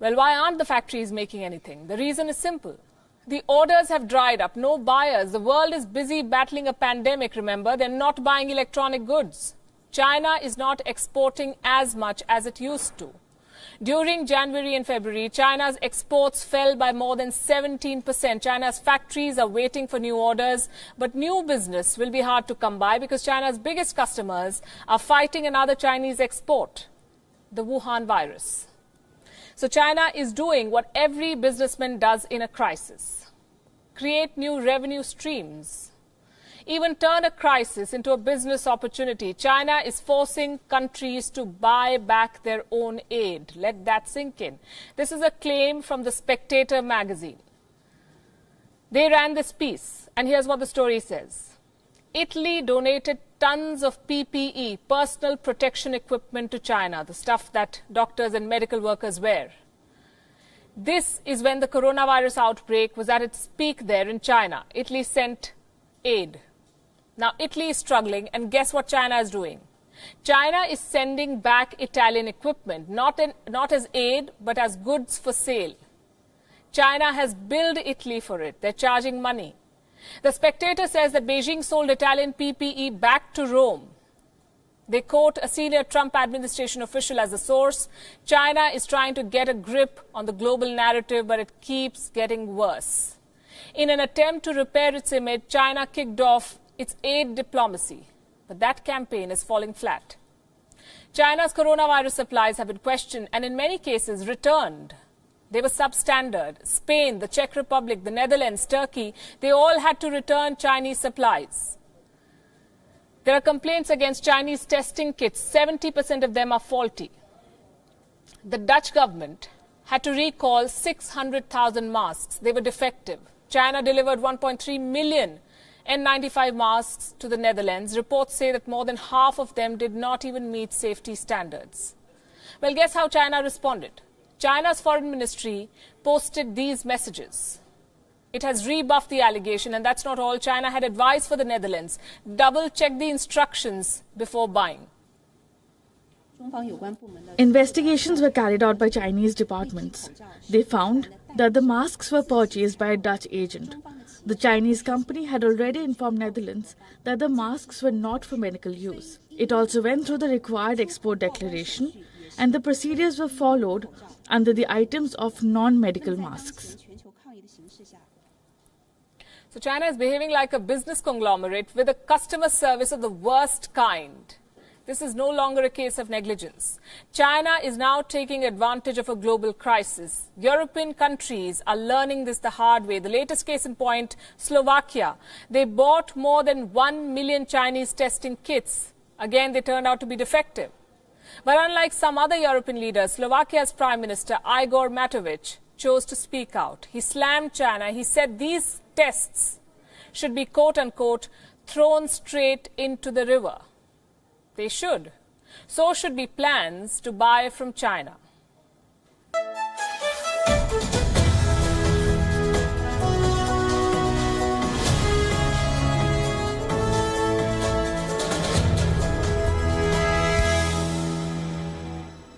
Well, why aren't the factories making anything? The reason is simple. The orders have dried up, no buyers. The world is busy battling a pandemic, remember. They're not buying electronic goods. China is not exporting as much as it used to. During January and February, China's exports fell by more than 17%. China's factories are waiting for new orders, but new business will be hard to come by because China's biggest customers are fighting another Chinese export, the Wuhan virus. So China is doing what every businessman does in a crisis: create new revenue streams. Even turn a crisis into a business opportunity. China is forcing countries to buy back their own aid. Let that sink in. This is a claim from The Spectator magazine. They ran this piece, and here's what the story says. Italy donated tons of PPE, personal protection equipment, to China, the stuff that doctors and medical workers wear. This is when the coronavirus outbreak was at its peak there in China. Italy sent aid. Now, Italy is struggling, and guess what China is doing? China is sending back Italian equipment, not as aid, but as goods for sale. China has billed Italy for it. They're charging money. The Spectator says that Beijing sold Italian PPE back to Rome. They quote a senior Trump administration official as a source. China is trying to get a grip on the global narrative, but it keeps getting worse. In an attempt to repair its image, China kicked off its aid diplomacy, but that campaign is falling flat. China's coronavirus supplies have been questioned and in many cases returned. They were substandard. Spain, the Czech Republic, the Netherlands, Turkey, they all had to return Chinese supplies. There are complaints against Chinese testing kits. 70% of them are faulty. The Dutch government had to recall 600,000 masks. They were defective. China delivered 1.3 million N95 masks to the Netherlands. Reports say that more than half of them did not even meet safety standards. Well, guess how China responded? China's foreign ministry posted these messages. It has rebuffed the allegation, and that's not all. China had advised for the Netherlands: double-check the instructions before buying. Investigations were carried out by Chinese departments. They found that the masks were purchased by a Dutch agent. The Chinese company had already informed Netherlands that the masks were not for medical use. It also went through the required export declaration, and the procedures were followed under the items of non-medical masks. So China is behaving like a business conglomerate with a customer service of the worst kind. This is no longer a case of negligence. China is now taking advantage of a global crisis. European countries are learning this the hard way. The latest case in point, Slovakia. They bought more than 1 million Chinese testing kits. Again, they turned out to be defective. But unlike some other European leaders, Slovakia's Prime Minister Igor Matovic chose to speak out. He slammed China. He said these tests should be, quote-unquote, thrown straight into the river. They should. So should be plans to buy from China.